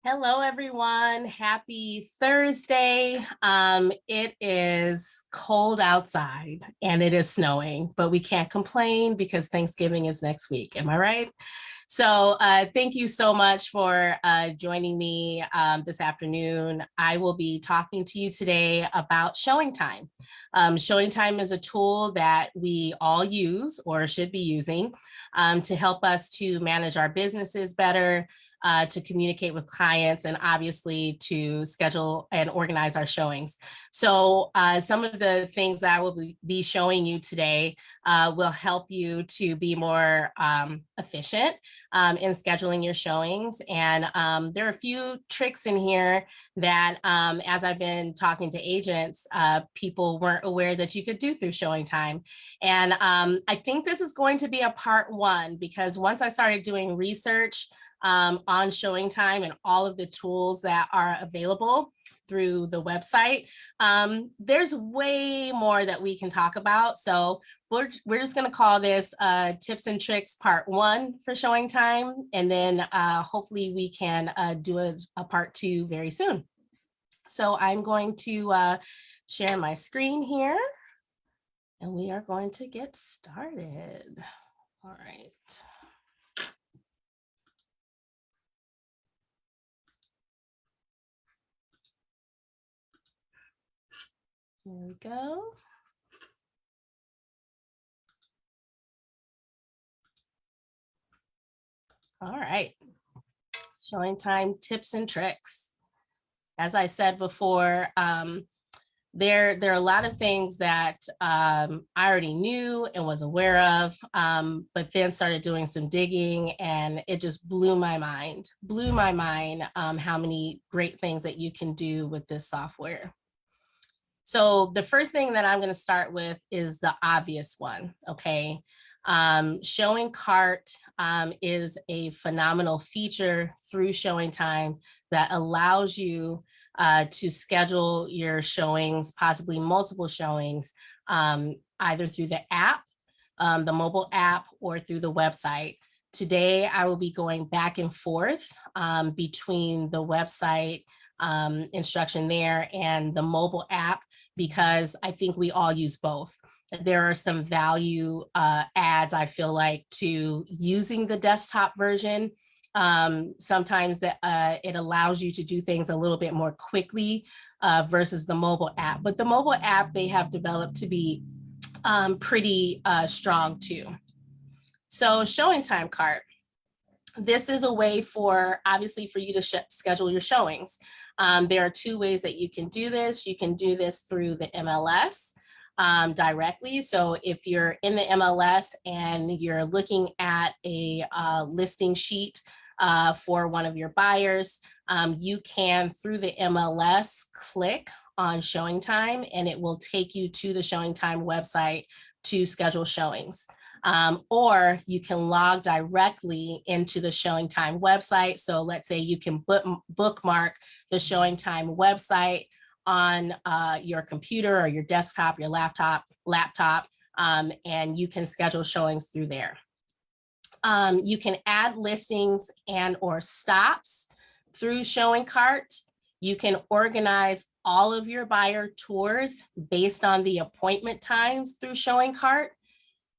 Hello, everyone. Happy Thursday. It is cold outside and it is snowing, but we can't complain because Thanksgiving is next week. Am I right? So thank you so much for joining me this afternoon. I will be talking to you today about ShowingTime. ShowingTime is a tool that we all use or should be using to help us to manage our businesses better, to communicate with clients, and obviously to schedule and organize our showings. So some of the things that I will be showing you today will help you to be more efficient in scheduling your showings. And there are a few tricks in here that as I've been talking to agents, people weren't aware that you could do through ShowingTime. And I think this is going to be a part one, because once I started doing research on ShowingTime and all of the tools that are available through the website, there's way more that we can talk about. So we're just going to call this tips and tricks part one for ShowingTime, and then hopefully we can do a part two very soon. So I'm going to share my screen here, and we are going to get started. All right. There we go. All right. ShowingTime tips and tricks. As I said before, there are a lot of things that I already knew and was aware of, but then started doing some digging, and it just blew my mind how many great things that you can do with this software. So the first thing that I'm going to start with is the obvious one, okay? Showing cart is a phenomenal feature through ShowingTime that allows you to schedule your showings, possibly multiple showings, either through the app, the mobile app, or through the website. Today, I will be going back and forth between the website instruction there and the mobile app, because I think we all use both. There are some value adds, I feel like, to using the desktop version. Sometimes that it allows you to do things a little bit more quickly versus the mobile app. But the mobile app they have developed to be pretty strong too. So ShowingTime cart. This is a way for, obviously, for you to schedule your showings. There are two ways that you can do this. You can do this through the MLS directly. So if you're in the MLS and you're looking at a listing sheet for one of your buyers, you can, through the MLS, click on ShowingTime, and it will take you to the ShowingTime website to schedule showings. Or you can log directly into the ShowingTime website. So let's say you can bookmark the ShowingTime website on your computer or your desktop, your laptop, and you can schedule showings through there. You can add listings and or stops through Showing Cart. You can organize all of your buyer tours based on the appointment times through Showing Cart.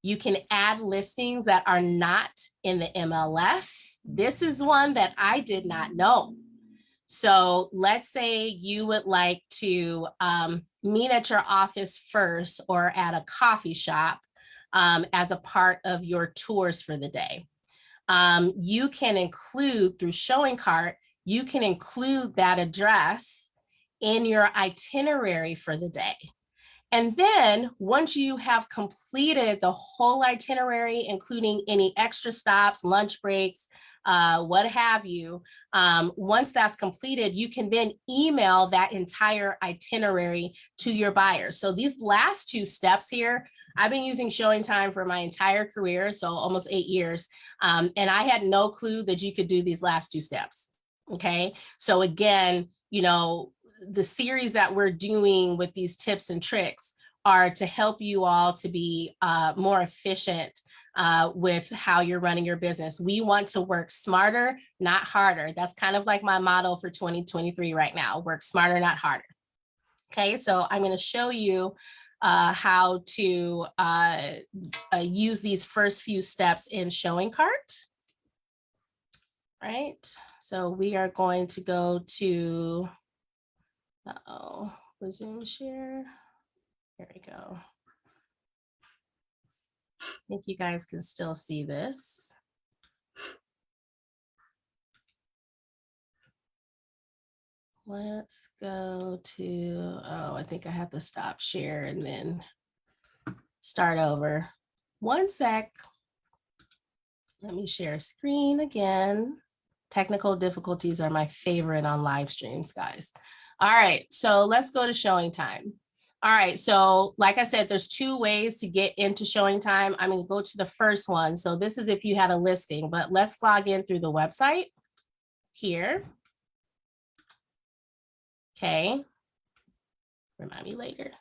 You can add listings that are not in the MLS. This is one that I did not know. So let's say you would like to meet at your office first or at a coffee shop as a part of your tours for the day. You can include, through Showing Cart, you can include that address in your itinerary for the day. And then once you have completed the whole itinerary, including any extra stops, lunch breaks, what have you, once that's completed, you can then email that entire itinerary to your buyers. So these last two steps here, I've been using ShowingTime for my entire career, so almost 8 years, and I had no clue that you could do these last two steps, okay? So again, you know, the series that we're doing with these tips and tricks are to help you all to be more efficient with how you're running your business. We want to work smarter, not harder. That's kind of like my motto for 2023 right now, work smarter, not harder. Okay, so I'm going to show you how to use these first few steps in Showing Cart. Right, so we are going to go to, resume share. There we go. I think you guys can still see this. Let's go to, I think I have to stop share and then start over. One sec. Let me share screen again. Technical difficulties are my favorite on live streams, guys. All right, so let's go to ShowingTime. All right, so like I said, there's two ways to get into ShowingTime. I'm going to go to the first one. So this is if you had a listing, but let's log in through the website here. Okay, remind me later.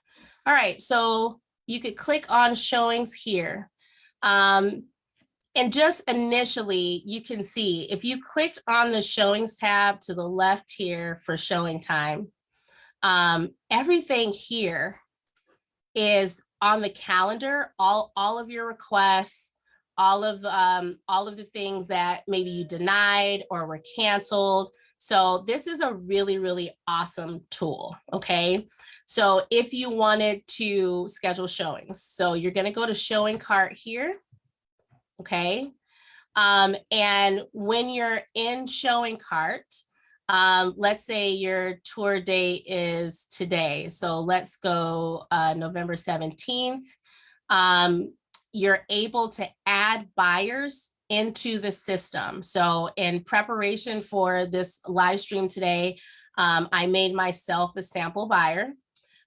All right, so you could click on showings here. And just initially, you can see if you clicked on the showings tab to the left here for ShowingTime, everything here is on the calendar, all of your requests, all of the things that maybe you denied or were canceled. So this is a really, really awesome tool, okay? So if you wanted to schedule showings, so you're gonna go to Showing Cart here, okay? And when you're in Showing Cart, let's say your tour date is today. So let's go November 17th. You're able to add buyers into the system. So in preparation for this live stream today, I made myself a sample buyer.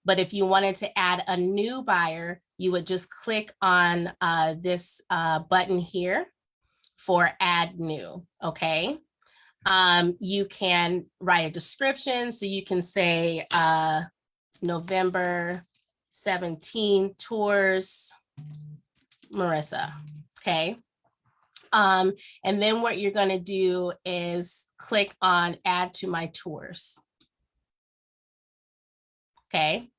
But if you wanted to add a new buyer, you would just click on this button here for add new, okay? You can write a description. So you can say November 17 tours, Marissa, okay? And then what you're gonna do is click on add to my tours. Okay,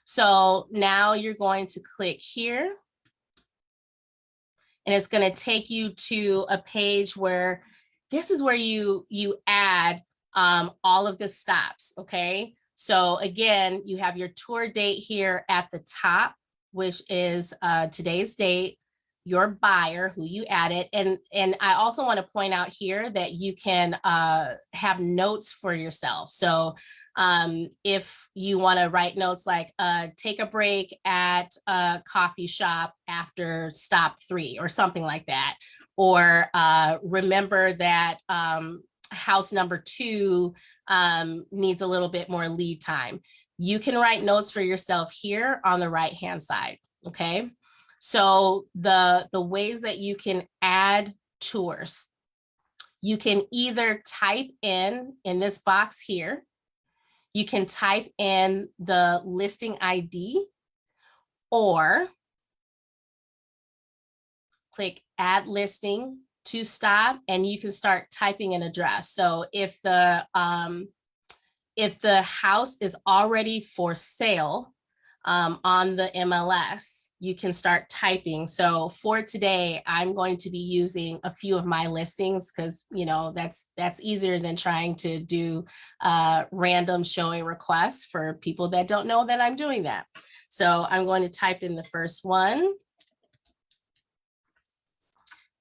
so now you're going to click here and it's going to take you to a page where this is where you add all of the stops. Okay, so again, you have your tour date here at the top, which is today's date, your buyer who you added. And I also want to point out here that you can have notes for yourself. So if you want to write notes like take a break at a coffee shop after stop 3 or something like that, or remember that house number 2 needs a little bit more lead time. You can write notes for yourself here on the right hand side. Okay, so the ways that you can add tours, you can either type in this box here, you can type in the listing ID or click add listing to stop and you can start typing an address. So if the house is already for sale on the MLS, you can start typing. So for today, I'm going to be using a few of my listings because, you know, that's easier than trying to do random showing requests for people that don't know that I'm doing that. So I'm going to type in the first one.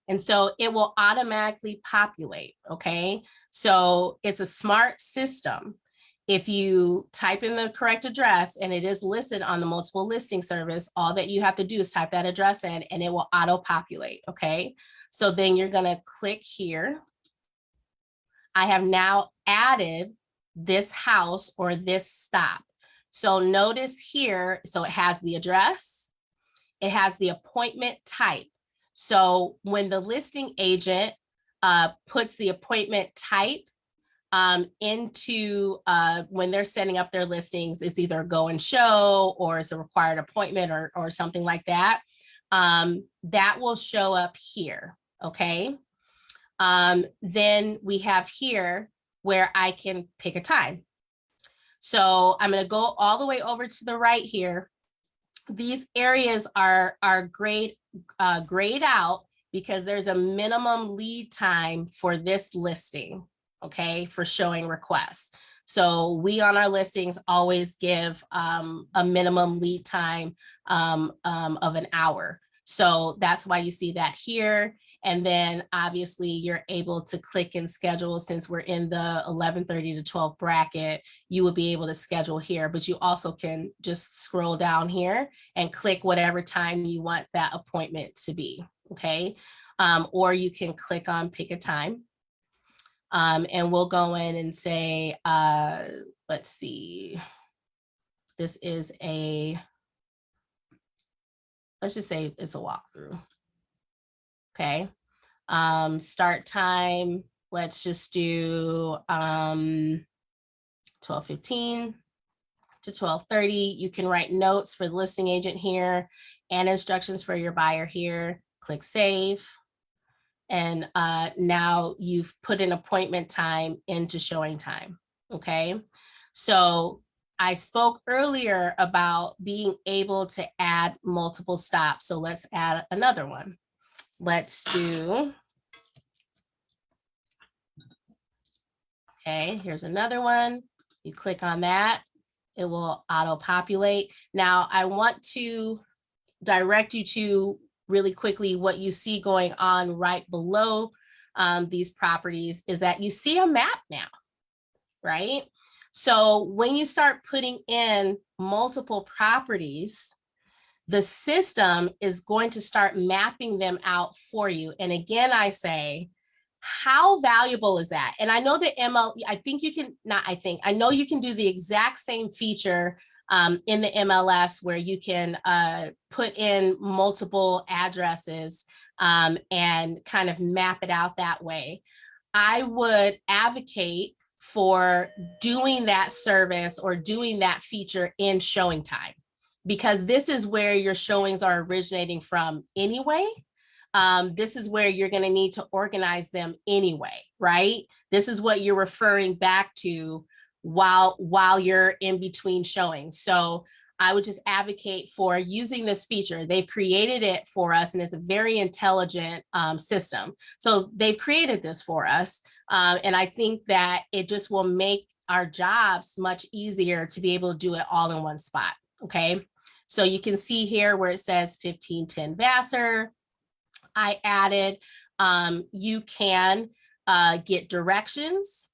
And so it will automatically populate, okay? So it's a smart system. If you type in the correct address and it is listed on the multiple listing service, all that you have to do is type that address in and it will auto populate, okay? So then you're gonna click here. I have now added this house or this stop. So notice here, so it has the address, it has the appointment type. So when the listing agent puts the appointment type, into when they're setting up their listings, it's either go and show or it's a required appointment or something like that. That will show up here, okay? Then we have here where I can pick a time. So I'm going to go all the way over to the right here. These areas are grayed out because there's a minimum lead time for this listing, okay, for showing requests. So we on our listings always give a minimum lead time of an hour. So that's why you see that here. And then obviously you're able to click and schedule. Since we're in the 11:30 to 12 bracket, you will be able to schedule here, but you also can just scroll down here and click whatever time you want that appointment to be, okay? Or you can click on pick a time. And we'll go in and say, let's see, this is let's just say it's a walkthrough. Okay. Start time, let's just do 12:15 to 12:30. You can write notes for the listing agent here and instructions for your buyer here. Click save. And now you've put an appointment time into ShowingTime, okay? So I spoke earlier about being able to add multiple stops. So let's add another one. Let's do, okay, here's another one. You click on that, it will auto-populate. Now I want to direct you to really quickly what you see going on right below these properties is that you see a map now, right? So when you start putting in multiple properties, the system is going to start mapping them out for you. And again, I say, how valuable is that? And I know the I think you can, I know you can do the exact same feature in the MLS where you can put in multiple addresses and kind of map it out that way. I would advocate for doing that service or doing that feature in ShowingTime, because this is where your showings are originating from anyway. This is where you're going to need to organize them anyway, right? This is what you're referring back to while you're in between showings. So I would just advocate for using this feature. They've created it for us and it's a very intelligent system. So they've created this for us. And I think that it just will make our jobs much easier to be able to do it all in one spot, okay? So you can see here where it says 1510 Vassar. I added, you can get directions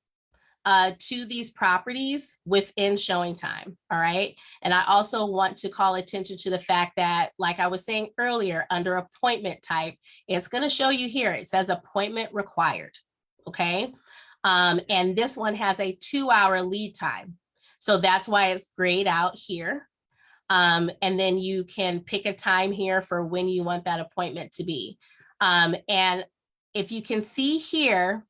to these properties within ShowingTime, all right? And I also want to call attention to the fact that, like I was saying earlier, under appointment type, it's gonna show you here, it says appointment required, okay? And this one has a 2-hour lead time. So that's why it's grayed out here. And then you can pick a time here for when you want that appointment to be. And if you can see here,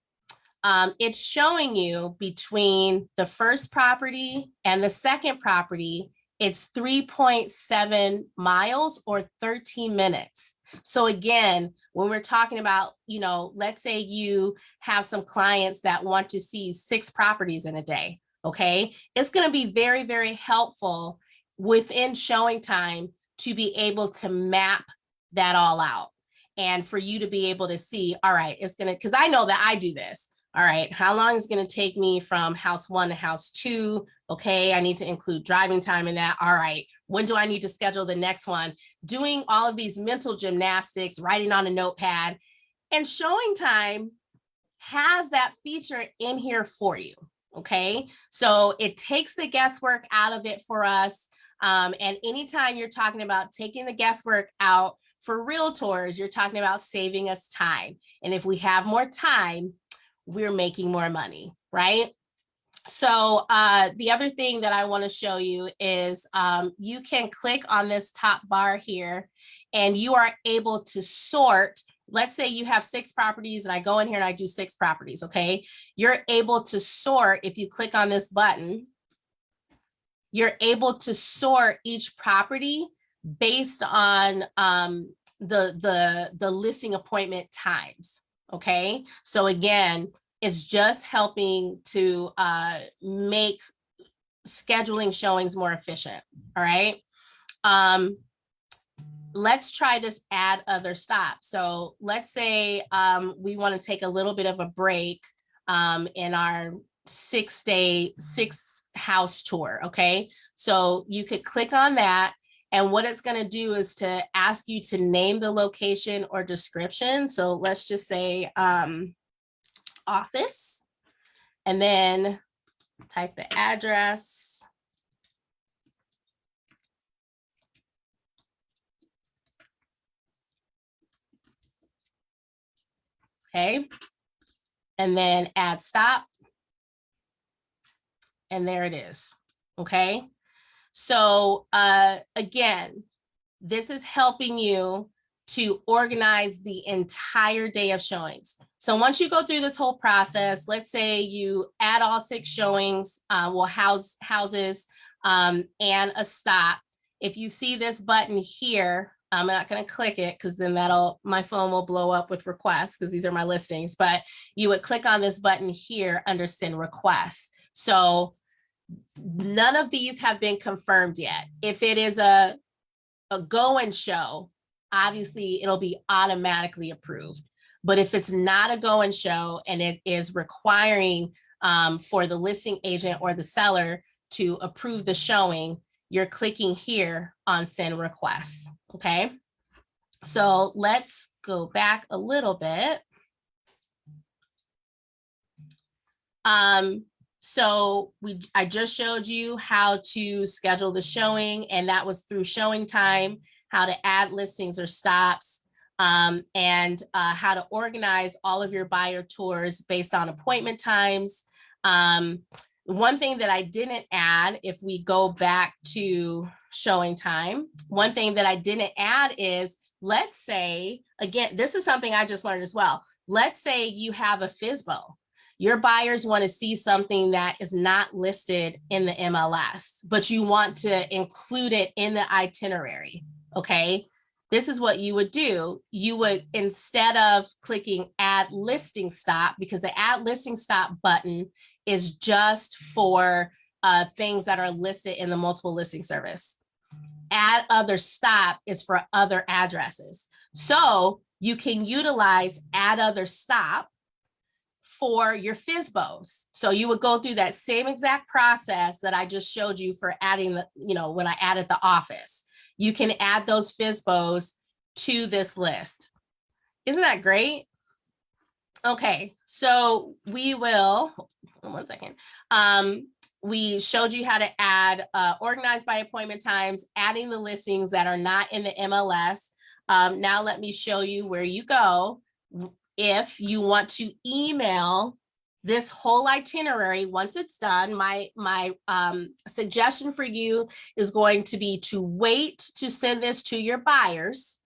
it's showing you between the first property and the second property, it's 3.7 miles or 13 minutes. So again, when we're talking about, you know, let's say you have some clients that want to see 6 properties in a day, okay? It's going to be very, very helpful within ShowingTime to be able to map that all out and for you to be able to see, all right, it's going to, because I know that I do this. All right, how long is it going to take me from house 1 to house 2? Okay, I need to include driving time in that. All right, when do I need to schedule the next one? Doing all of these mental gymnastics, writing on a notepad, and ShowingTime has that feature in here for you. Okay, so it takes the guesswork out of it for us. And anytime you're talking about taking the guesswork out for realtors, you're talking about saving us time. And if we have more time, we're making more money, right? So the other thing that I want to show you is you can click on this top bar here and you are able to sort let's say you have 6 properties and I go in here and I do 6 properties, okay? You're able to sort, if you click on this button, you're able to sort each property based on the listing appointment times, okay? So again, it's just helping to make scheduling showings more efficient, all right? Let's try this add other stop. So let's say we want to take a little bit of a break in our 6 house tour, okay? So you could click on that, and what it's going to do is to ask you to name the location or description. So let's just say office, and then type the address. Okay, and then add stop. And there it is, okay? So again, this is helping you to organize the entire day of showings. So once you go through this whole process, let's say you add all 6 showings, houses, and a stop. If you see this button here, I'm not going to click it because then my phone will blow up with requests because these are my listings, but you would click on this button here under send requests. So none of these have been confirmed yet. If it is a go and show, obviously it'll be automatically approved. But if it's not a go and show and it is requiring for the listing agent or the seller to approve the showing, you're clicking here on send requests, okay? So let's go back a little bit. So I just showed you how to schedule the showing, and that was through ShowingTime, how to add listings or stops, and how to organize all of your buyer tours based on appointment times. One thing that I didn't add, if we go back to ShowingTime, one thing that I didn't add is, let's say, again, this is something I just learned as well. Let's say you have a FSBO. Your buyers want to see something that is not listed in the MLS, but you want to include it in the itinerary, okay? This is what you would do. You would, instead of clicking add listing stop, because the add listing stop button is just for things that are listed in the multiple listing service. Add other stop is for other addresses. So you can utilize add other stop for your FSBOs. So you would go through that same exact process that I just showed you for adding the, when I added the office. You can add those FSBOs to this list. Isn't that great? Okay, so we will, one second. We showed you how to add organize by appointment times, adding the listings that are not in the MLS. Now let me show you where you go. If you want to email this whole itinerary, once it's done, my suggestion for you is going to be to wait to send this to your buyers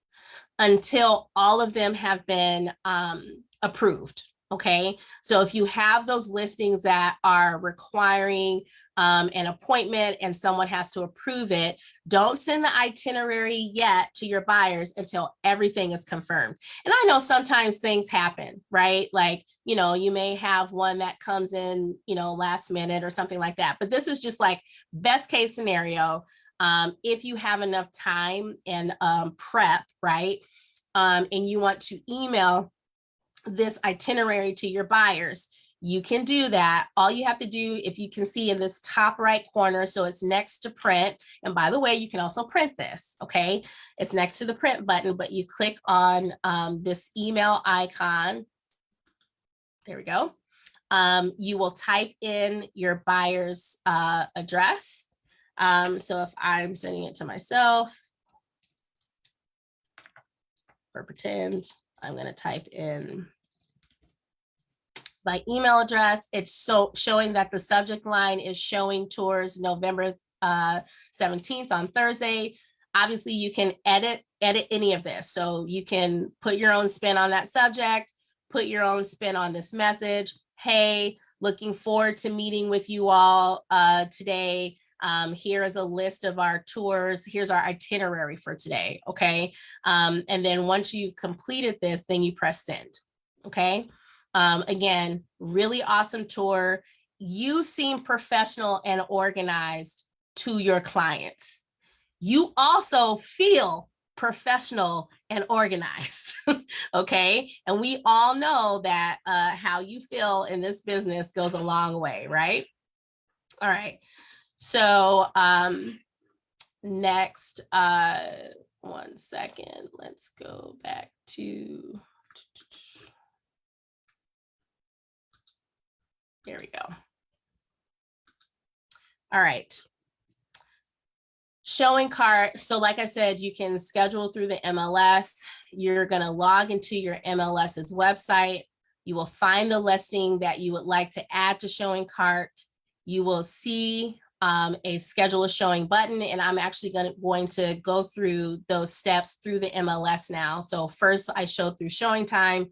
until all of them have been approved. Okay, so if you have those listings that are requiring an appointment and someone has to approve it, don't send the itinerary yet to your buyers until everything is confirmed. And I know sometimes things happen, right? Like, you may have one that comes in, last minute or something like that. But this is just like best case scenario. If you have enough time and prep, right? And you want to email this itinerary to your buyers, you can do that. All you have to do, if you can see in this top right corner, so it's next to print. And by the way, you can also print this, okay? It's next to the print button, but you click on this email icon. There we go. You will type in your buyer's address. So if I'm sending it to myself, for pretend, I'm going to type in my email address. It's showing that the subject line is showing tours November 17th on Thursday. obviously you can edit any of this. So you can put your own spin on that subject, put your own spin on this message. Hey, looking forward to meeting with you all today. Here is a list of our tours. Here's our itinerary for today, okay? And then once you've completed this, then you press send, okay? Again, really awesome tour. You seem professional and organized to your clients. You also feel professional and organized, okay? And we all know that how you feel in this business goes a long way, right? All right. So next, 1 second, let's go back to, there we go. All right. Showing cart. So like I said, you can schedule through the MLS. You're going to log into your MLS's website. You will find the listing that you would like to add to showing cart. You will see a schedule a showing button, and I'm actually going to go through those steps through the MLS now. So first I showed through ShowingTime.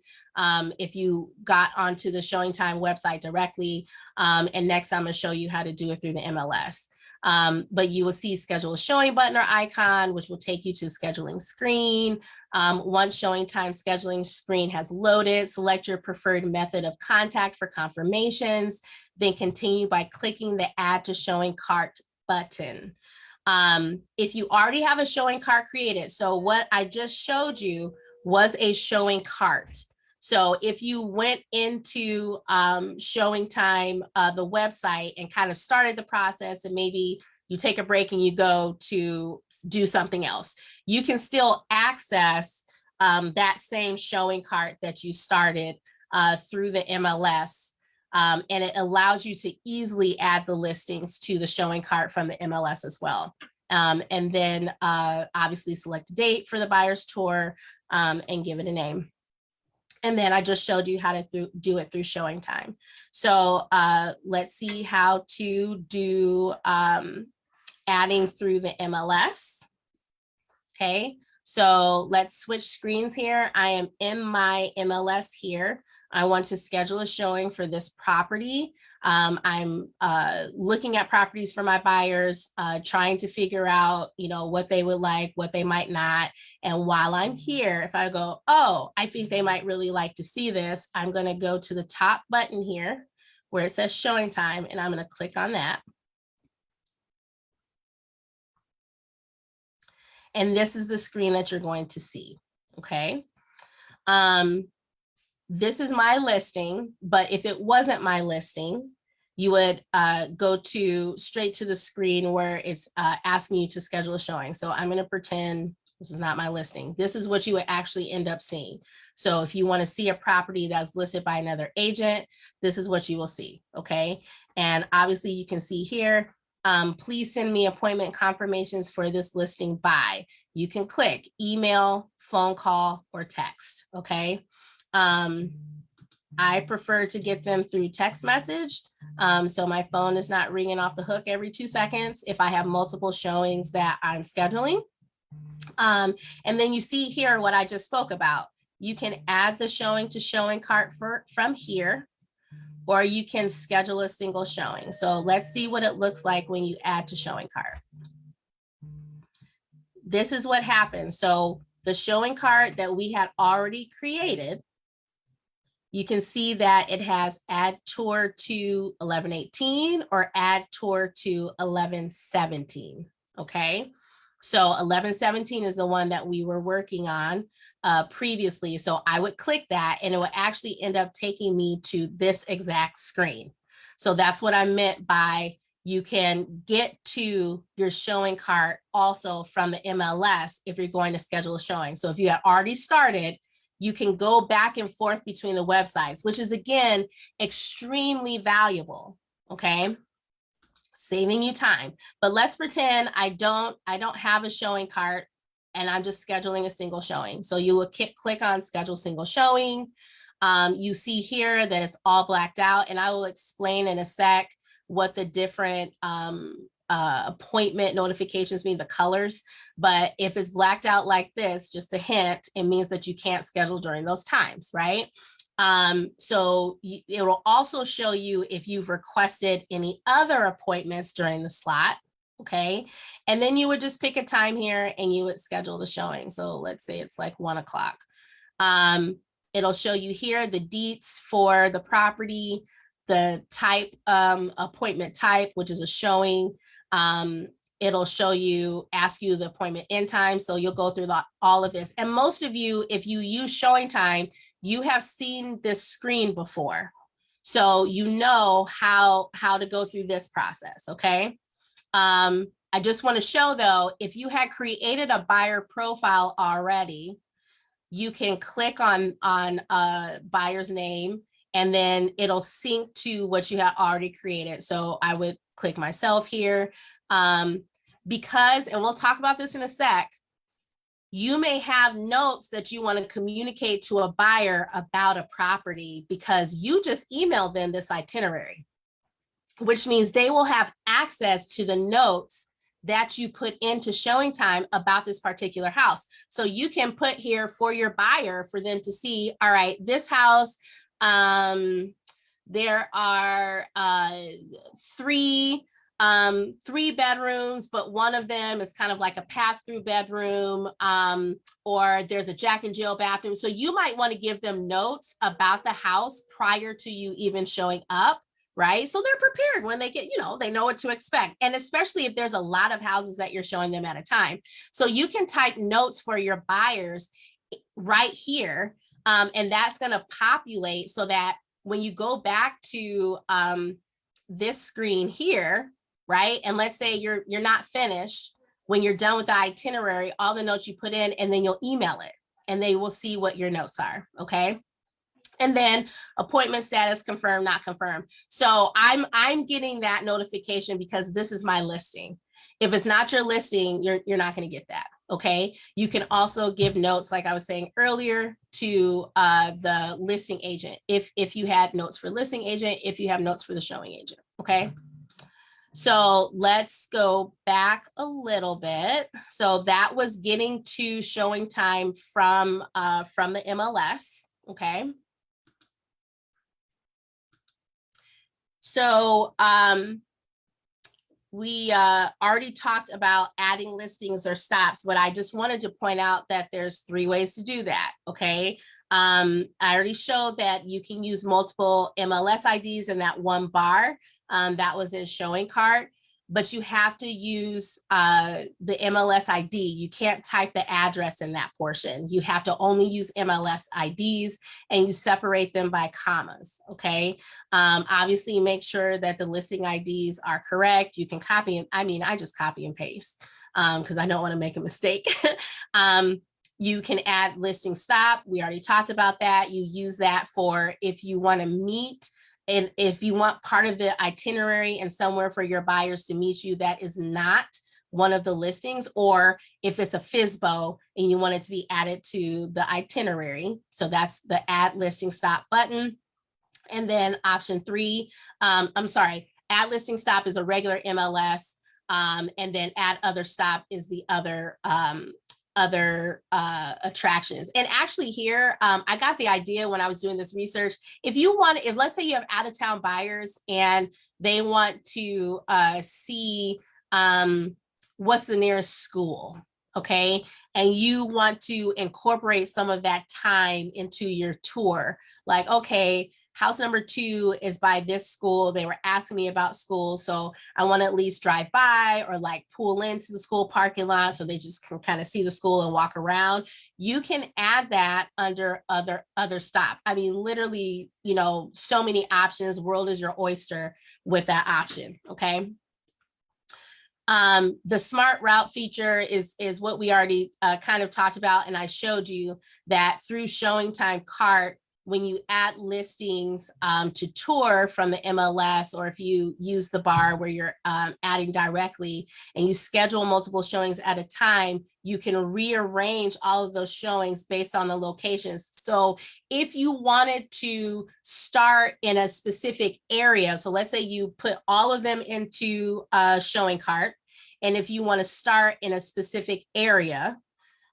If you got onto the ShowingTime website directly, and next I'm going to show you how to do it through the MLS. But you will see schedule a showing button or icon, which will take you to the scheduling screen. Once ShowingTime scheduling screen has loaded, select your preferred method of contact for confirmations, then continue by clicking the add to showing cart button. If you already have a showing cart created, so what I just showed you was a showing cart. So if you went into ShowingTime, the website, and kind of started the process, and maybe you take a break and you go to do something else, you can still access that same showing cart that you started through the MLS. And it allows you to easily add the listings to the showing cart from the MLS as well. And then obviously select a date for the buyer's tour and give it a name. And then I just showed you how to do it through ShowingTime. So let's see how to do adding through the MLS. Okay, so let's switch screens here. I am in my MLS here. I want to schedule a showing for this property. I'm looking at properties for my buyers, trying to figure out, you know, what they would like, what they might not. And while I'm here, if I go, oh, I think they might really like to see this, I'm going to go to the top button here where it says ShowingTime, and I'm going to click on that. And this is the screen that you're going to see. Okay. This is my listing, but if it wasn't my listing, you would go straight to the screen where it's asking you to schedule a showing. So I'm going to pretend this is not my listing. This is what you would actually end up seeing. So if you want to see a property that's listed by another agent, this is what you will see. Okay. And obviously you can see here, please send me appointment confirmations for this listing by. You can click email, phone call, or text. Okay. I prefer to get them through text message. So my phone is not ringing off the hook every 2 seconds if I have multiple showings that I'm scheduling. And then you see here what I just spoke about. You can add the showing to showing cart from here, or you can schedule a single showing. So let's see what it looks like when you add to showing cart. This is what happens. So the showing cart that we had already created, you can see that it has add tour to 11/18 or add tour to 11/17. Okay, so 11/17 is the one that we were working on previously. So I would click that and it would actually end up taking me to this exact screen. So that's what I meant by you can get to your showing cart also from the MLS if you're going to schedule a showing. So if you had already started, you can go back and forth between the websites, which is, again, extremely valuable, okay? Saving you time. But let's pretend I don't have a showing cart and I'm just scheduling a single showing. So you will click on schedule single showing. You see here that it's all blacked out, and I will explain in a sec what the different appointment notifications mean the colors, but if it's blacked out like this, just a hint, it means that you can't schedule during those times, right? So it will also show you if you've requested any other appointments during the slot, okay? And then you would just pick a time here and you would schedule the showing. So let's say it's like 1 o'clock. It'll show you here the deets for the property, the type, appointment type, which is a showing. It'll show you, ask you the appointment end time. So you'll go through all of this. And most of you, if you use ShowingTime, you have seen this screen before. So you know how to go through this process, okay? I just want to show though, if you had created a buyer profile already, you can click on a buyer's name and then it'll sync to what you have already created. So I would click myself here because, and we'll talk about this in a sec, you may have notes that you want to communicate to a buyer about a property because you just emailed them this itinerary, which means they will have access to the notes that you put into ShowingTime about this particular house. So you can put here for your buyer for them to see, all right, this house, there are 3 bedrooms, but one of them is kind of like a pass-through bedroom, or there's a Jack and Jill bathroom. So you might want to give them notes about the house prior to you even showing up, right? So they're prepared when they get, they know what to expect. And especially if there's a lot of houses that you're showing them at a time. So you can type notes for your buyers right here. And that's going to populate so that when you go back to this screen here, right? And let's say you're not finished, when you're done with the itinerary, all the notes you put in, and then you'll email it and they will see what your notes are, okay? And then appointment status confirmed, not confirmed. So I'm getting that notification because this is my listing. If it's not your listing, you're not going to get that. Okay. You can also give notes, like I was saying earlier, to the listing agent. If you had notes for listing agent, if you have notes for the showing agent. Okay. So let's go back a little bit. So that was getting to ShowingTime from the MLS. Okay. So we already talked about adding listings or stops, but I just wanted to point out that there's 3 ways to do that, okay? I already showed that you can use multiple MLS IDs in that one bar that was in showing cart, but you have to use the MLS ID. You can't type the address in that portion. You have to only use MLS IDs and you separate them by commas, okay? Obviously make sure that the listing IDs are correct. You can copy them. I mean, I just copy and paste because I don't want to make a mistake. You can add listing stop. We already talked about that. You use that for if you want to meet and if you want part of the itinerary and somewhere for your buyers to meet you that is not one of the listings, or if it's a FSBO and you want it to be added to the itinerary. So that's the add listing stop button. And then option 3, add listing stop is a regular MLS. And then add other stop is the other attractions. And actually here, I got the idea when I was doing this research, if let's say you have out of town buyers and they want to see what's the nearest school, okay? And you want to incorporate some of that time into your tour, like, okay, house number 2 is by this school. They were asking me about school. So I want to at least drive by or like pull into the school parking lot so they just can kind of see the school and walk around. You can add that under other stop. I mean, literally, so many options. World is your oyster with that option. Okay. The smart route feature is what we already kind of talked about. And I showed you that through ShowingTime Cart, when you add listings to tour from the MLS, or if you use the bar where you're adding directly and you schedule multiple showings at a time, you can rearrange all of those showings based on the locations. So if you wanted to start in a specific area, so let's say you put all of them into a showing cart, and if you want to start in a specific area,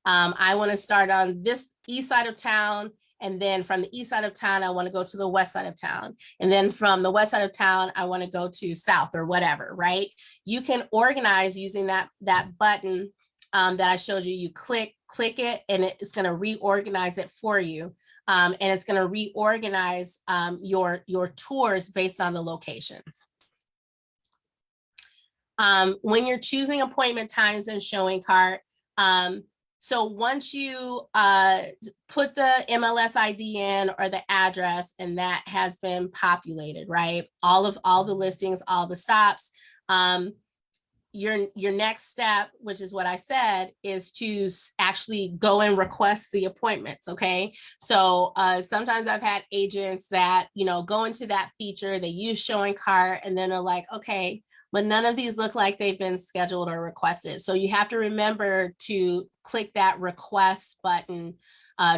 I want to start on this east side of town, and then from the east side of town, I want to go to the west side of town. And then from the west side of town, I want to go to south or whatever, right? You can organize using that button that I showed you. You click it, and it's going to reorganize it for you. And it's going to reorganize your tours based on the locations. When you're choosing appointment times and showing cart, so once you put the MLS ID in or the address, and that has been populated, right? All the listings, all the stops, your next step, which is what I said, is to actually go and request the appointments, okay? So sometimes I've had agents that, go into that feature, they use showing cart, and then are like, okay, but none of these look like they've been scheduled or requested. So you have to remember to click that request button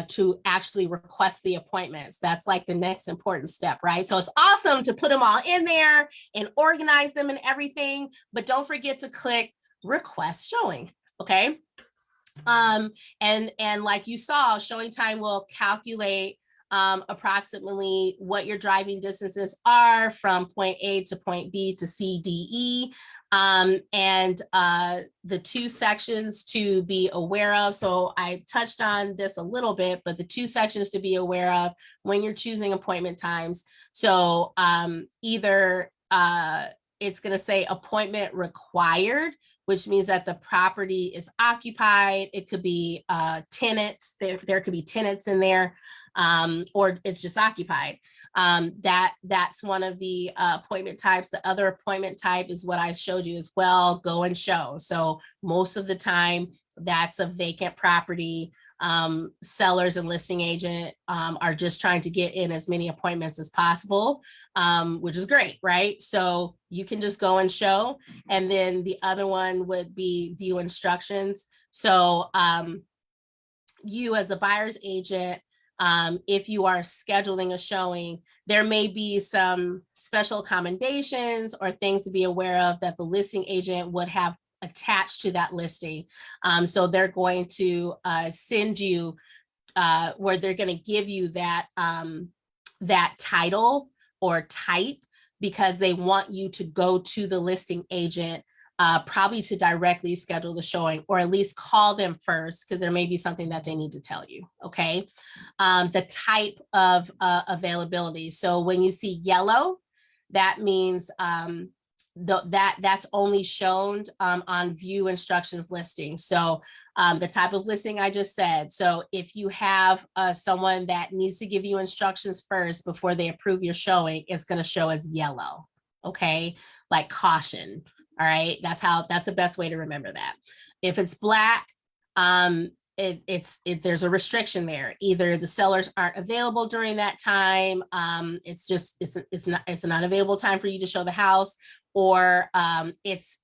to actually request the appointments. That's like the next important step, right? So it's awesome to put them all in there and organize them and everything, but don't forget to click request showing, okay? And like you saw, ShowingTime will calculate approximately what your driving distances are from point A to point B to C, D, E, and the two sections to be aware of. So I touched on this a little bit, but the two sections to be aware of when you're choosing appointment times. So either it's going to say appointment required, which means that the property is occupied. It could be tenants. There could be tenants in there, or it's just occupied. That's one of the appointment types. The other appointment type is what I showed you as well, go and show. So most of the time, that's a vacant property. Sellers and listing agent are just trying to get in as many appointments as possible, which is great, right? So you can just go and show. And then the other one would be view instructions. So you as the buyer's agent, if you are scheduling a showing, there may be some special accommodations or things to be aware of that the listing agent would have attached to that listing. So they're going to send you where they're going to give you that that title or type, because they want you to go to the listing agent probably to directly schedule the showing, or at least call them first, because there may be something that they need to tell you, okay? The type of availability. So when you see yellow, that means that's only shown on view instructions listing. So the type of listing I just said. So if you have someone that needs to give you instructions first before they approve your showing, it's going to show as yellow, okay? Like caution. All right, that's the best way to remember that. If it's black, there's a restriction there. Either the sellers aren't available during that time, it's not available time for you to show the house, or it's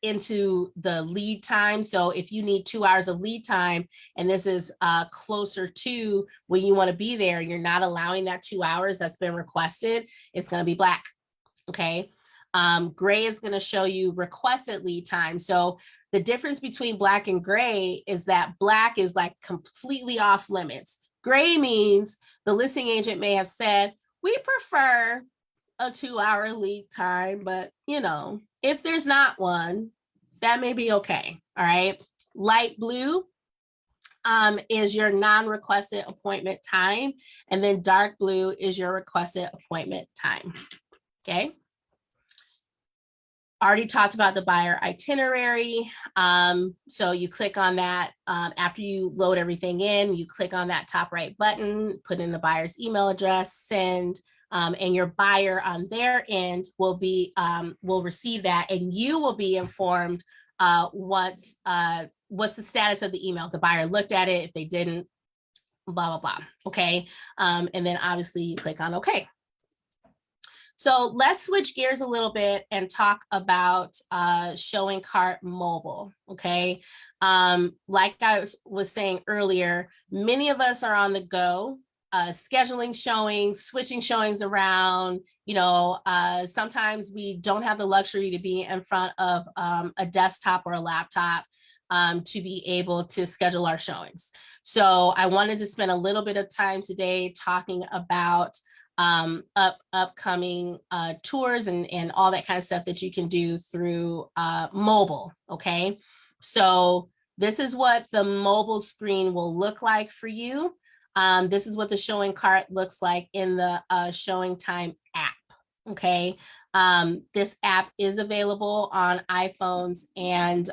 into the lead time. So if you need 2 hours of lead time, and this is closer to when you want to be there, you're not allowing that 2 hours that's been requested, it's going to be black. Okay. Gray is going to show you requested lead time. So the difference between black and gray is that black is like completely off limits. Gray means the listing agent may have said, we prefer a 2-hour lead time, but if there's not one, that may be okay. All right. Light blue is your non-requested appointment time. And then dark blue is your requested appointment time. Okay. Already talked about the buyer itinerary. So you click on that after you load everything in, you click on that top right button, put in the buyer's email address, send, and your buyer on their end will receive that, and you will be informed what's the status of the email. The buyer looked at it. If they didn't, blah, blah, blah. Okay. And then obviously you click on OK. So let's switch gears a little bit and talk about showing cart mobile, okay? Like I was saying earlier, many of us are on the go, scheduling showings, switching showings around. Sometimes we don't have the luxury to be in front of a desktop or a laptop to be able to schedule our showings. So I wanted to spend a little bit of time today talking about upcoming tours and all that kind of stuff that you can do through mobile, okay? So this is what the mobile screen will look like for you. This is what the showing cart looks like in the ShowingTime app, okay? This app is available on iPhones and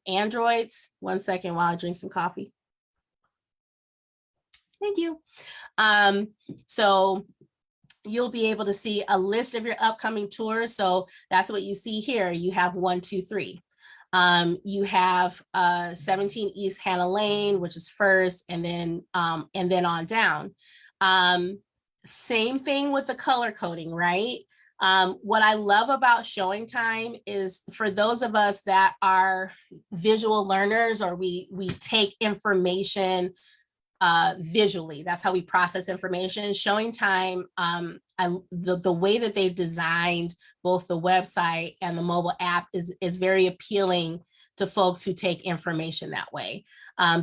Androids. One second while I drink some coffee. Thank you. So you'll be able to see a list of your upcoming tours. So that's what you see here. You have 1, 2, 3. You have 17 East Hannah Lane, which is first, and then on down. Same thing with the color coding, right? What I love about ShowingTime is for those of us that are visual learners, or we take information visually. That's how we process information. ShowingTime, the way that they've designed both the website and the mobile app is very appealing to folks who take information that way,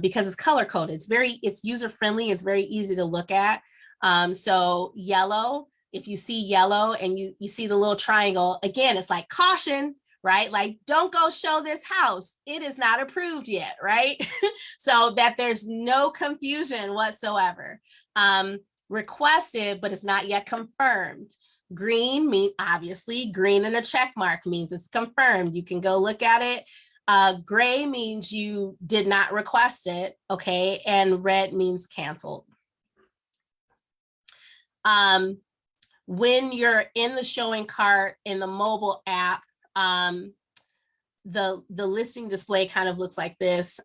because it's color coded. It's user friendly. It's very easy to look at. So yellow, if you see yellow and you see the little triangle, again, it's like caution, right? Like, don't go show this house. It is not approved yet, right? So that there's no confusion whatsoever. Requested, but it's not yet confirmed. Green means, obviously, green and a check mark means it's confirmed. You can go look at it. Gray means you did not request it, okay? And red means canceled. When you're in the showing cart in the mobile app, the listing display kind of looks like this.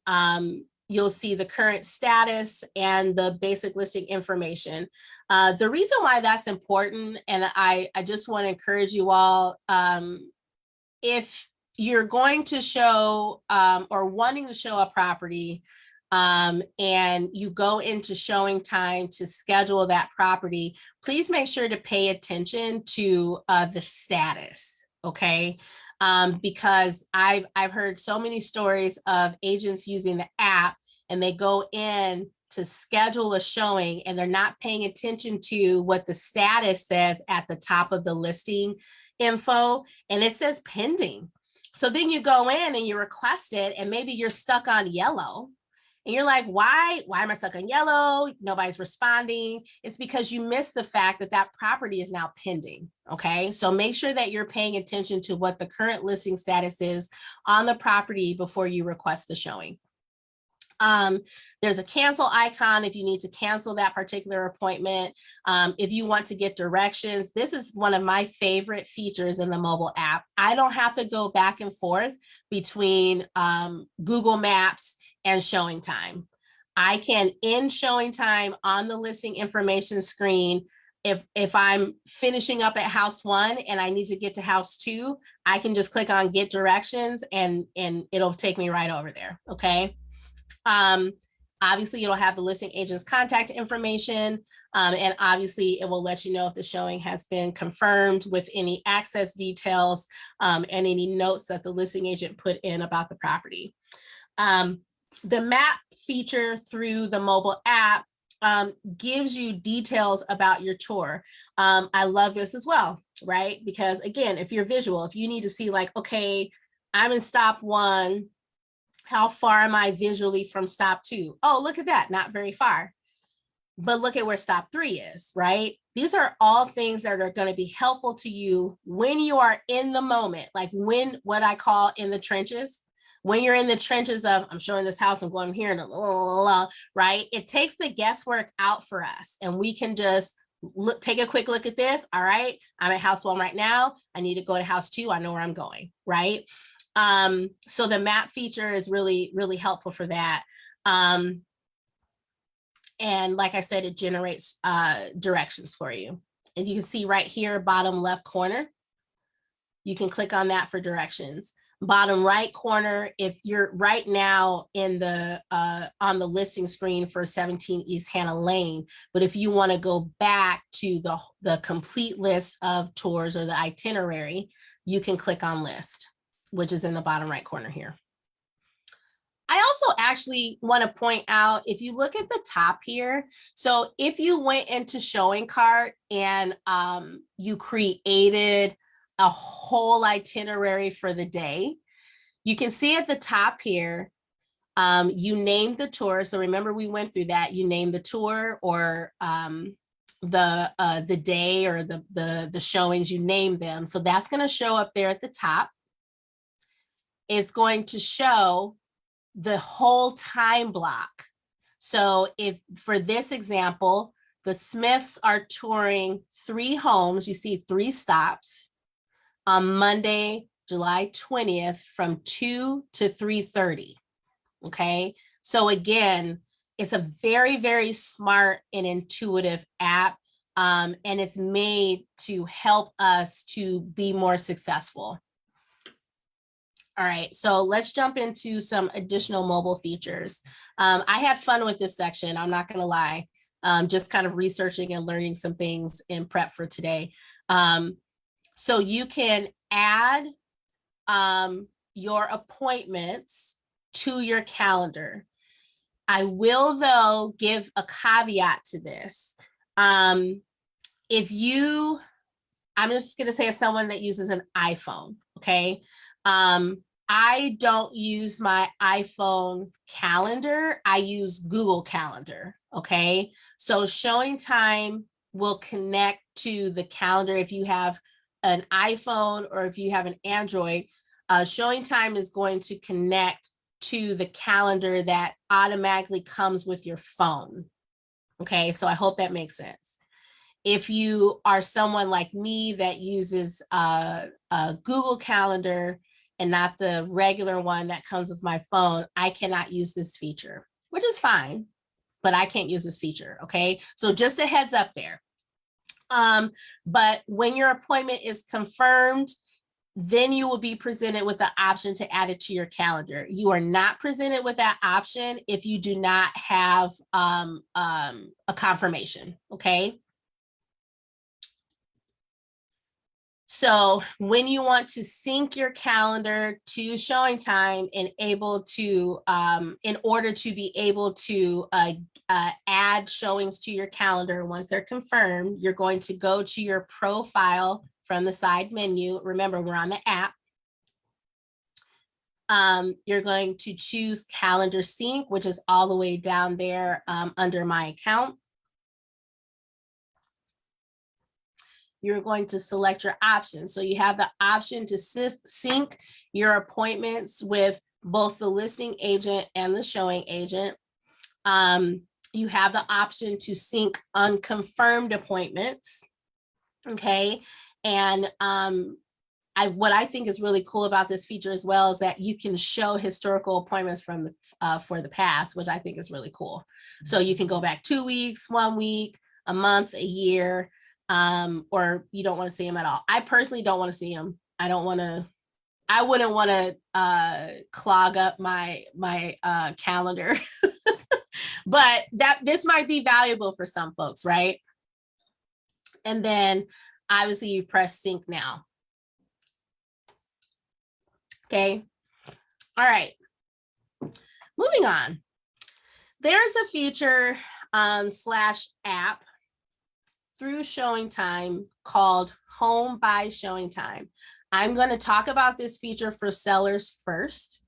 You'll see the current status and the basic listing information. The reason why that's important, and I just want to encourage you all, if you're going to show or wanting to show a property, and you go into ShowingTime to schedule that property, please make sure to pay attention to the status, okay? Because I've heard so many stories of agents using the app and they go in to schedule a showing and they're not paying attention to what the status says at the top of the listing info, and it says pending. So then you go in and you request it, and maybe you're stuck on yellow. And you're like, why am I stuck on yellow? Nobody's responding. It's because you missed the fact that that property is now pending, okay? So make sure that you're paying attention to what the current listing status is on the property before you request the showing. There's a cancel icon if you need to cancel that particular appointment. If you want to get directions, this is one of my favorite features in the mobile app. I don't have to go back and forth between Google Maps and ShowingTime. I can, in ShowingTime on the listing information screen, if I'm finishing up at house 1 and I need to get to house 2, I can just click on get directions and it'll take me right over there, okay? Obviously, it'll have the listing agent's contact information, and obviously it will let you know if the showing has been confirmed with any access details and any notes that the listing agent put in about the property. The map feature through the mobile app gives you details about your tour. I love this as well, right? Because again, if you're visual, if you need to see like, okay, I'm in stop 1, how far am I visually from stop 2? Oh, look at that, not very far. But look at where stop 3 is, right? These are all things that are going to be helpful to you when you are in the moment, like what I call in the trenches. When you're in the trenches of, I'm showing this house, I'm going here, and right? It takes the guesswork out for us, and we can just take a quick look at this. All right, I'm at house 1 right now. I need to go to house 2. I know where I'm going, right? So the map feature is really, really helpful for that. And like I said, it generates directions for you. And you can see right here, bottom left corner, you can click on that for directions. Bottom right corner, if you're right now in the on the listing screen for 17 East Hannah Lane, but if you want to go back to the complete list of tours or the itinerary, you can click on list, which is in the bottom right corner here. I also actually want to point out, if you look at the top here, so if you went into Showing Cart and you created a whole itinerary for the day, you can see at the top here, you named the tour. So remember, we went through that. You named the tour or the day or the showings, you name them. So that's going to show up there at the top. It's going to show the whole time block. So if for this example, the Smiths are touring 3 homes, you see 3 stops on Monday, July 20th from 2 to 3:30. Okay. So again, it's a very, very smart and intuitive app. And it's made to help us to be more successful. All right, so let's jump into some additional mobile features. I had fun with this section, I'm not gonna lie, just kind of researching and learning some things in prep for today. So you can add your appointments to your calendar. I will, though, give a caveat to this. If you, I'm just gonna say as someone that uses an iPhone, okay? I don't use my iPhone calendar. I use Google Calendar, okay? So ShowingTime will connect to the calendar if you have an iPhone or if you have an Android. ShowingTime is going to connect to the calendar that automatically comes with your phone, okay? So I hope that makes sense. If you are someone like me that uses a Google Calendar and not the regular one that comes with my phone, I cannot use this feature, which is fine, but I can't use this feature, okay? So just a heads up there. But when your appointment is confirmed, then you will be presented with the option to add it to your calendar. You are not presented with that option if you do not have a confirmation, okay? So when you want to sync your calendar to ShowingTime and able to, in order to be able to add showings to your calendar once they're confirmed, you're going to go to your profile from the side menu. Remember, we're on the app. You're going to choose Calendar Sync, which is all the way down there under My Account. You're going to select your options. So you have the option to sync your appointments with both the listing agent and the showing agent. You have the option to sync unconfirmed appointments, okay? And what I think is really cool about this feature as well is that you can show historical appointments from for the past, which I think is really cool. So you can go back 2 weeks, 1 week, a month, a year, or you don't want to see them at all. I personally don't want to see them. I wouldn't want to clog up my calendar, but this might be valuable for some folks, right? And then obviously you press sync now. Okay. All right. Moving on. There's a feature slash app through ShowingTime called Home by ShowingTime. I'm going to talk about this feature for sellers first,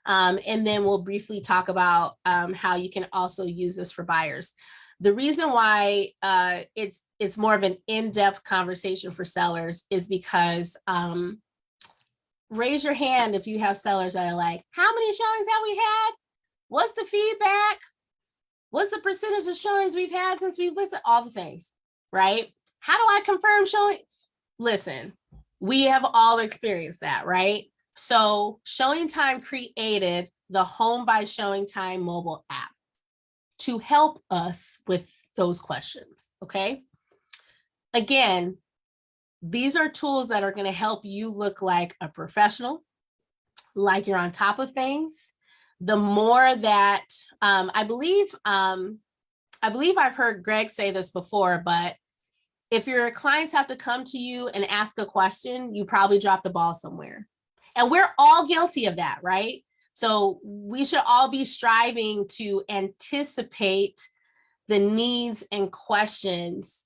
and then we'll briefly talk about how you can also use this for buyers. The reason why it's more of an in-depth conversation for sellers is because raise your hand if you have sellers that are like, how many showings have we had? What's the feedback? What's the percentage of showings we've had since we've listed? All the things, right? How do I confirm showing? Listen, we have all experienced that, right? So ShowingTime created the Home by ShowingTime mobile app to help us with those questions, okay? Again, these are tools that are going to help you look like a professional, like you're on top of things. The more that I believe I've heard Greg say this before, but if your clients have to come to you and ask a question, you probably dropped the ball somewhere. And we're all guilty of that, right? So we should all be striving to anticipate the needs and questions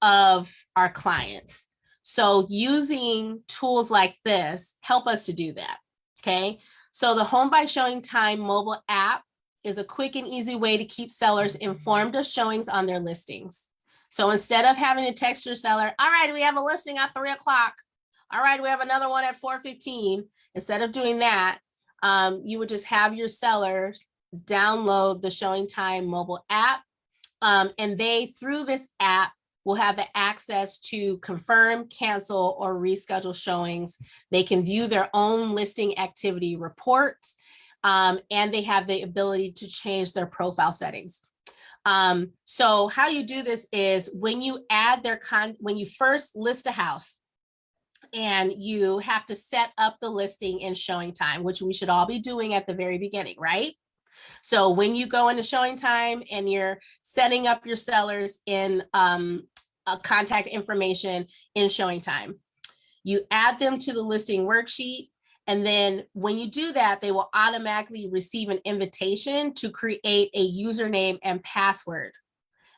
of our clients. So using tools like this help us to do that, okay? So the Home by ShowingTime mobile app is a quick and easy way to keep sellers informed of showings on their listings. So instead of having to text your seller, all right, we have a listing at 3 o'clock. All right, we have another one at 4:15. Instead of doing that, you would just have your sellers download the ShowingTime mobile app. And they, through this app, will have the access to confirm, cancel, or reschedule showings. They can view their own listing activity reports, and they have the ability to change their profile settings. So how you do this is when you add when you first list a house, and you have to set up the listing in ShowingTime, which we should all be doing at the very beginning, right? So when you go into ShowingTime and you're setting up your sellers in contact information in ShowingTime, you add them to the listing worksheet. And then when you do that, they will automatically receive an invitation to create a username and password.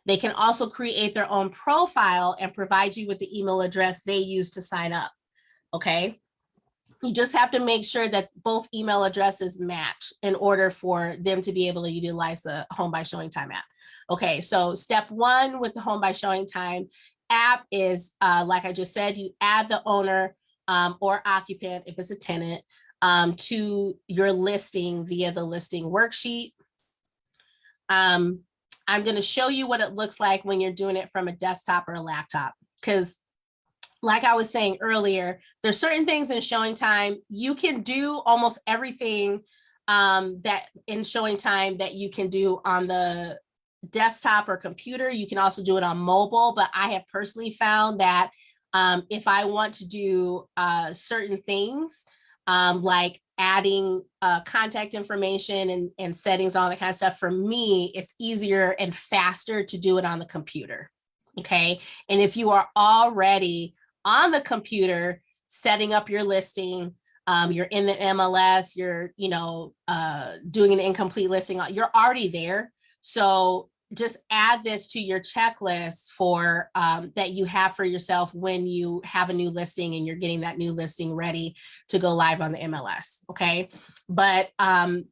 They can also create their own profile and provide you with the email address they use to sign up, okay? You just have to make sure that both email addresses match in order for them to be able to utilize the Home by ShowingTime app. Okay, so step one with the Home by ShowingTime app is, like I just said, you add the owner or occupant, if it's a tenant, to your listing via the listing worksheet. I'm going to show you what it looks like when you're doing it from a desktop or a laptop, because like I was saying earlier, there's certain things in ShowingTime, you can do almost everything that in ShowingTime that you can do on the desktop or computer. You can also do it on mobile, but I have personally found that if I want to do certain things, like adding contact information and settings, all that kind of stuff, for me, it's easier and faster to do it on the computer, okay? And if you are already on the computer setting up your listing, you're in the MLS, you're doing an incomplete listing, you're already there. So just add this to your checklist for that you have for yourself when you have a new listing and you're getting that new listing ready to go live on the MLS, okay? But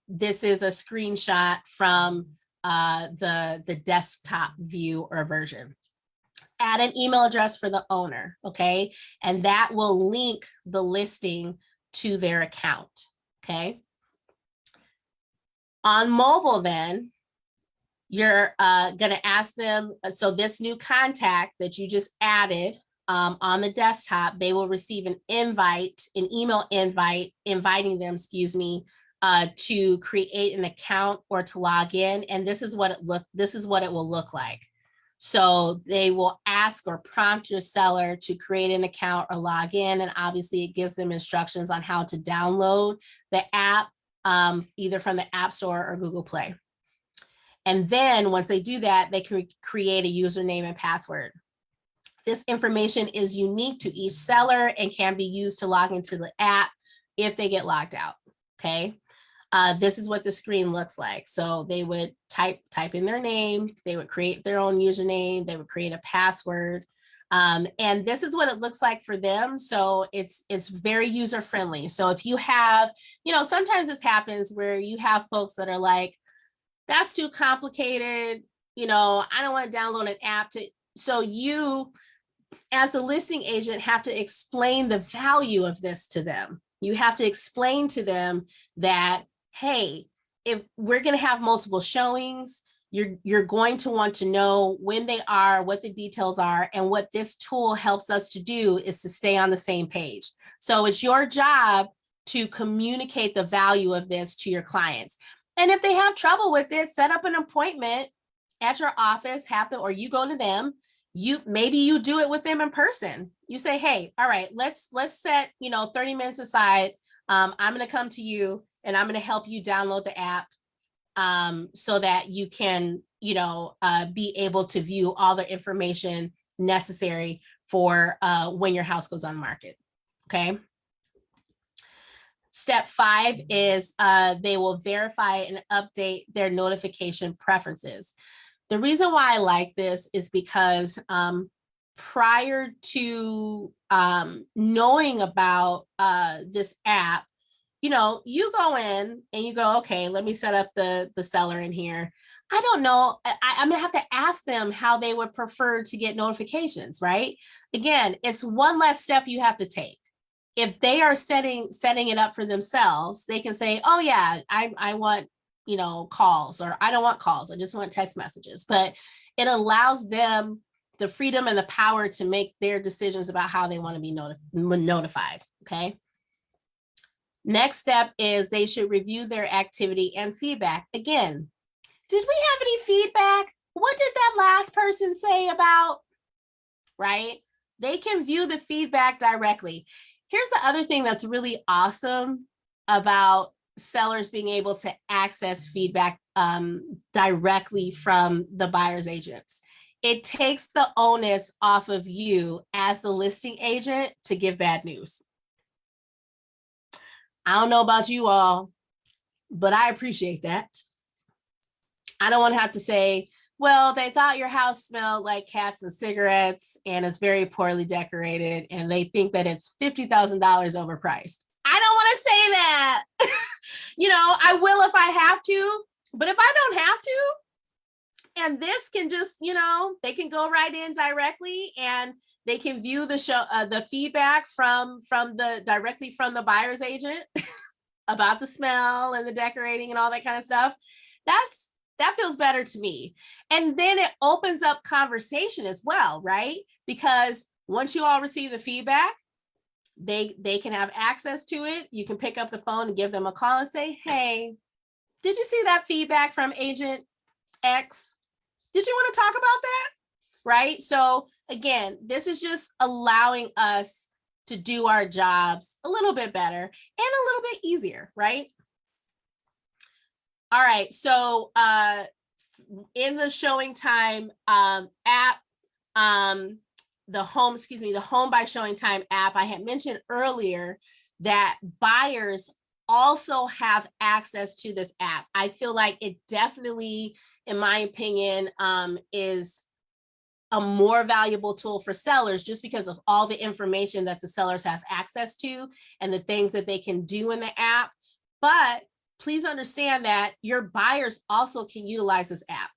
this is a screenshot from the desktop view or version. Add an email address for the owner, okay? And that will link the listing to their account, okay? On mobile then, you're gonna ask them, so this new contact that you just added on the desktop, they will receive an email invite, inviting them, to create an account or to log in. And this is what it will look like. So they will ask or prompt your seller to create an account or log in. And obviously it gives them instructions on how to download the app, either from the App Store or Google Play. And then once they do that, they can create a username and password. This information is unique to each seller and can be used to log into the app if they get logged out, okay? This is what the screen looks like. So they would type in their name, they would create their own username, they would create a password. And this is what it looks like for them. So it's very user friendly. So if you have, sometimes this happens where you have folks that are like, that's too complicated. I don't want to download an app so you, as the listing agent, have to explain the value of this to them. You have to explain to them that, hey, if we're going to have multiple showings, you're going to want to know when they are, what the details are, and what this tool helps us to do is to stay on the same page. So it's your job to communicate the value of this to your clients. And if they have trouble with this, set up an appointment at your office, have them, or you go to them, maybe you do it with them in person. You say, hey, all right, let's set, 30 minutes aside. I'm going to come to you and I'm going to help you download the app so that you can, be able to view all the information necessary for when your house goes on the market. Okay. Step 5 is they will verify and update their notification preferences. The reason why I like this is because prior to knowing about this app, you go in and you go, okay, let me set up the seller in here. I don't know. I'm gonna have to ask them how they would prefer to get notifications, right? Again, it's one less step you have to take. If they are setting it up for themselves, they can say, oh yeah, I want, calls, or I don't want calls. I just want text messages. But it allows them the freedom and the power to make their decisions about how they want to be notified. Okay. Next step is they should review their activity and feedback. Again, did we have any feedback? What did that last person say about, right? They can view the feedback directly. Here's the other thing that's really awesome about sellers being able to access feedback directly from the buyer's agents. It takes the onus off of you as the listing agent to give bad news. I don't know about you all, but I appreciate that. I don't want to have to say, well, they thought your house smelled like cats and cigarettes and it's very poorly decorated and they think that it's $50,000 overpriced. I don't want to say that. I will if I have to, but if I don't have to, and this can just, they can go right in directly and they can view the show, the feedback directly from the buyer's agent about the smell and the decorating and all that kind of stuff. That feels better to me. And then it opens up conversation as well, right? Because once you all receive the feedback, they can have access to it. You can pick up the phone and give them a call and say, hey, did you see that feedback from agent X? Did you want to talk about that? Right? So again, this is just allowing us to do our jobs a little bit better and a little bit easier, right? All right, so in the ShowingTime app, the Home by ShowingTime app, I had mentioned earlier that buyers also have access to this app. I feel like it definitely, in my opinion, is a more valuable tool for sellers just because of all the information that the sellers have access to and the things that they can do in the app. But please understand that your buyers also can utilize this app,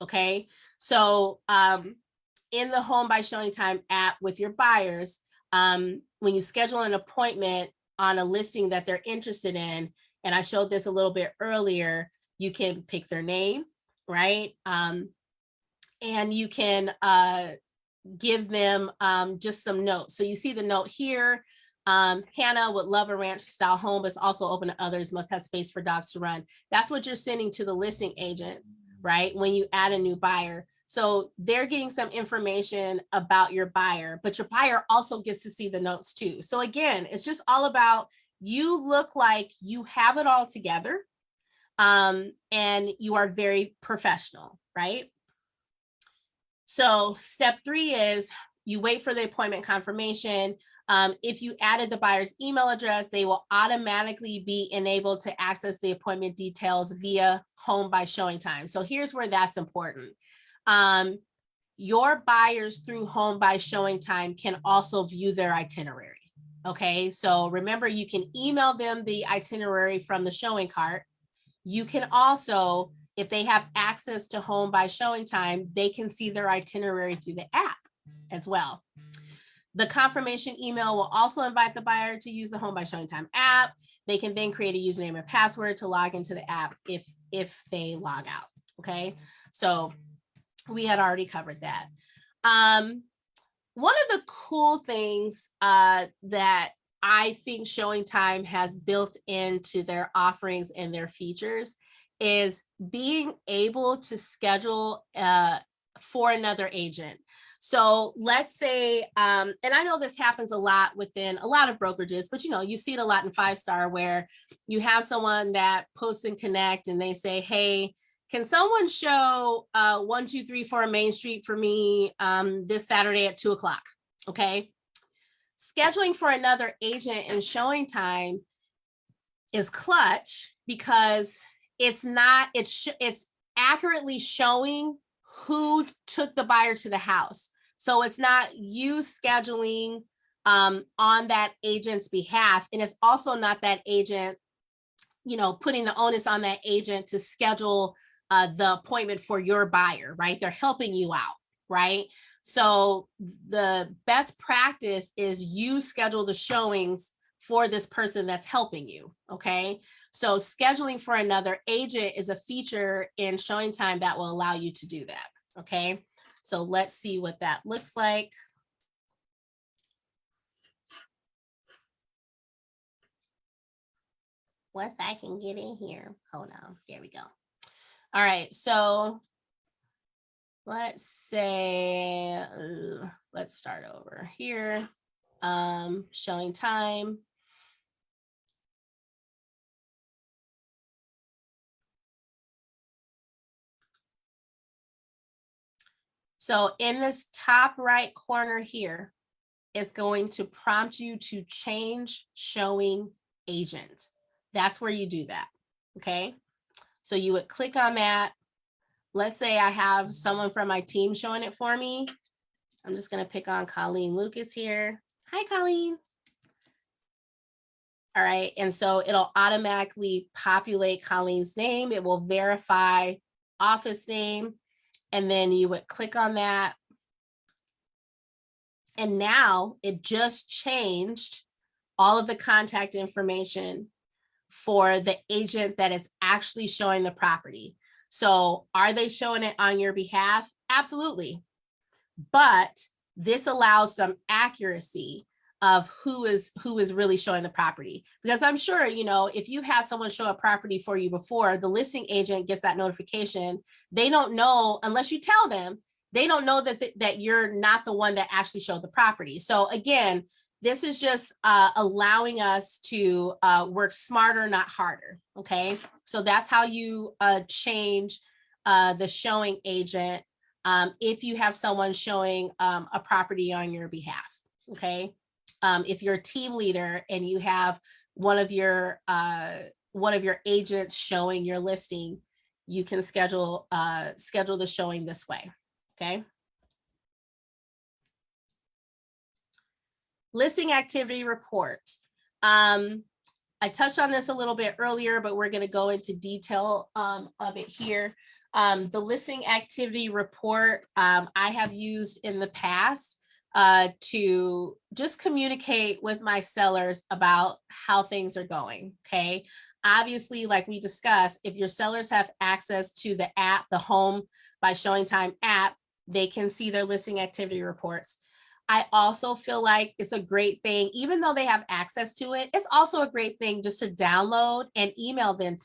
okay? So in the Home by ShowingTime app with your buyers, when you schedule an appointment on a listing that they're interested in, and I showed this a little bit earlier, you can pick their name, right? And you can give them just some notes. So you see the note here, Hannah would love a ranch style home, but it's also open to others, must have space for dogs to run. That's what you're sending to the listing agent, right? When you add a new buyer. So they're getting some information about your buyer, but your buyer also gets to see the notes too. So again, it's just all about you look like you have it all together and you are very professional, right? So step 3 is you wait for the appointment confirmation. If you added the buyer's email address, they will automatically be enabled to access the appointment details via Home by ShowingTime. So here's where that's important. Your buyers through Home by ShowingTime can also view their itinerary. Okay, so remember, you can email them the itinerary from the showing cart. You can also, if they have access to Home by ShowingTime, they can see their itinerary through the app as well. The confirmation email will also invite the buyer to use the Home by ShowingTime app. They can then create a username and password to log into the app if they log out, okay? So we had already covered that. One of the cool things that I think ShowingTime has built into their offerings and their features is being able to schedule for another agent. So let's say, and I know this happens a lot within a lot of brokerages, but you see it a lot in 5-star where you have someone that posts and connect and they say, hey, can someone show 1234 Main Street for me this Saturday at 2:00? Okay. Scheduling for another agent in ShowingTime is clutch because it's accurately showing who took the buyer to the house. So it's not you scheduling on that agent's behalf. And it's also not that agent, putting the onus on that agent to schedule the appointment for your buyer, right? They're helping you out, right? So the best practice is you schedule the showings for this person that's helping you, okay? So scheduling for another agent is a feature in ShowingTime that will allow you to do that, okay? So let's see what that looks like. Once I can get in here, hold on, there we go. All right, so let's say, let's start over here. ShowingTime. So in this top right corner here, it's going to prompt you to change showing agent. That's where you do that, okay? So you would click on that. Let's say I have someone from my team showing it for me. I'm just gonna pick on Colleen Lucas here. Hi, Colleen. All right, and so it'll automatically populate Colleen's name. It will verify office name, and then you would click on that. And now it just changed all of the contact information for the agent that is actually showing the property. So are they showing it on your behalf? Absolutely. But this allows some accuracy of who is really showing the property. Because I'm sure, if you had someone show a property for you before, the listing agent gets that notification. They don't know, unless you tell them, they don't know that you're not the one that actually showed the property. So again, this is just allowing us to work smarter, not harder, okay? So that's how you change the showing agent if you have someone showing a property on your behalf, okay? If you're a team leader and you have one of your agents showing your listing, you can schedule the showing this way, okay? Listing activity report. I touched on this a little bit earlier, but we're going to go into detail of it here. The listing activity report I have used in the past to just communicate with my sellers about how things are going, okay? Obviously, like we discussed, if your sellers have access to the app, the Home by ShowingTime app, they can see their listing activity reports. I also feel like it's a great thing, even though they have access to it, it's also a great thing just to download and email them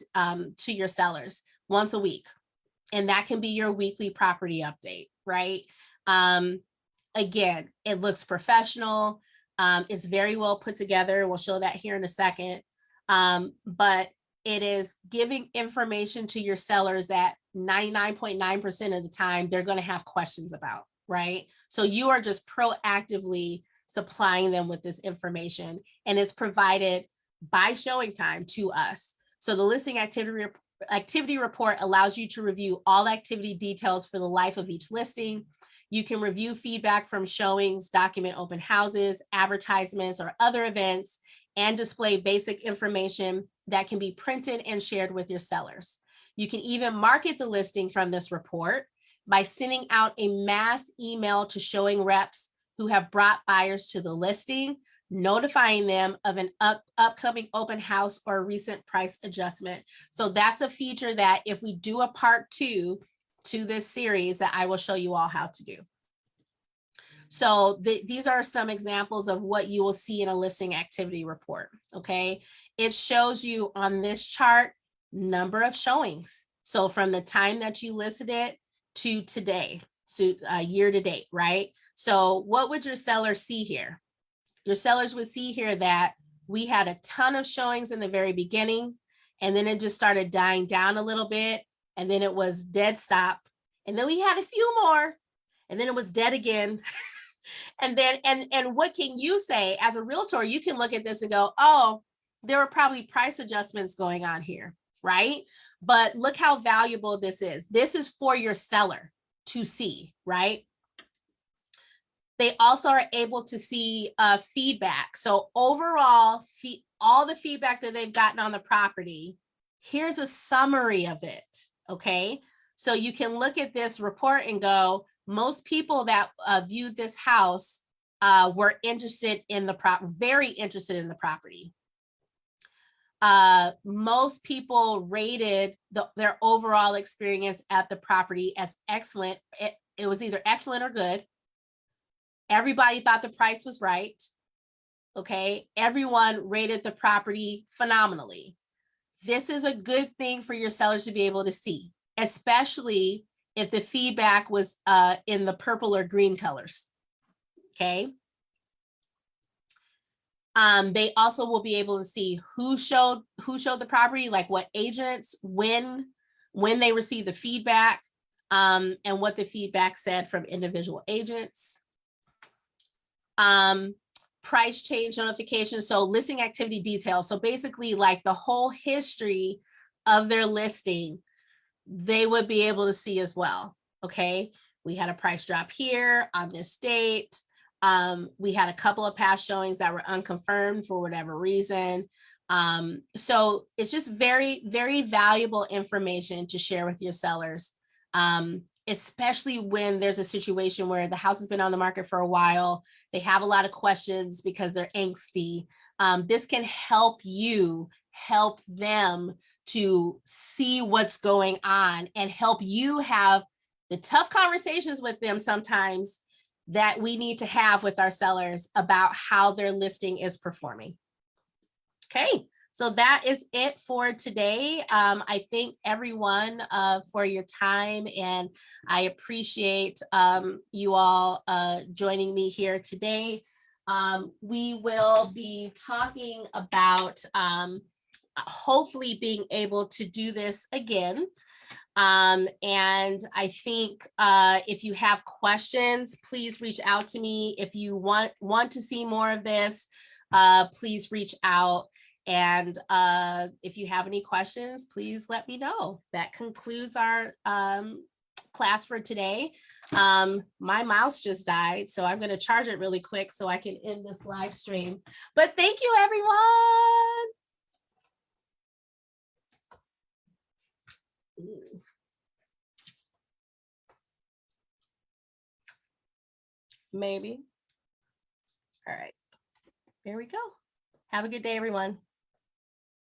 to your sellers once a week. And that can be your weekly property update, right? Again, it looks professional. It's very well put together. We'll show that here in a second. But it is giving information to your sellers that 99.9% of the time they're going to have questions about, right? So you are just proactively supplying them with this information, and it's provided by ShowingTime to us. So the listing activity report allows you to review all activity details for the life of each listing. You can review feedback from showings, document open houses, advertisements, or other events, and display basic information that can be printed and shared with your sellers. You can even market the listing from this report by sending out a mass email to showing reps who have brought buyers to the listing, notifying them of an upcoming open house or recent price adjustment. So that's a feature that if we do a part 2 to this series, that I will show you all how to do. So these are some examples of what you will see in a listing activity report, okay? It shows you on this chart number of showings. So from the time that you listed it to today, so year to date, right? So what would your sellers see here? Your sellers would see here that we had a ton of showings in the very beginning, and then it just started dying down a little bit, and then it was dead stop, and then we had a few more, and then it was dead again. And then, and what can you say as a realtor? You can look at this and go, oh, there were probably price adjustments going on here, right? But look how valuable this is. This is for your seller to see, right? They also are able to see feedback. So overall, all the feedback that they've gotten on the property, here's a summary of it, okay? So you can look at this report and go, most people that viewed this house were interested in the very interested in the property. Most people rated their overall experience at the property as excellent. It was either excellent or good. Everybody thought the price was right. Okay. Everyone rated the property phenomenally. This is a good thing for your sellers to be able to see, especially if the feedback was in the purple or green colors. Okay. They also will be able to see who showed the property, like what agents, when they received the feedback, and what the feedback said from individual agents. Price change notification. So listing activity details. So basically like the whole history of their listing, they would be able to see as well. Okay. We had a price drop here on this date. We had a couple of past showings that were unconfirmed for whatever reason. So it's just very, very valuable information to share with your sellers. Especially when there's a situation where the house has been on the market for a while, they have a lot of questions because they're angsty. This can help you help them to see what's going on and help you have the tough conversations with them sometimes that we need to have with our sellers about how their listing is performing. Okay. So that is it for today. I thank everyone for your time, and I appreciate you all joining me here today. We will be talking about hopefully being able to do this again. And I think if you have questions, please reach out to me. If you want to see more of this, please reach out. And if you have any questions, please let me know. That concludes our class for today. My mouse just died, so I'm going to charge it really quick so I can end this live stream. But thank you, everyone. Ooh. Maybe. All right. There we go. Have a good day, everyone.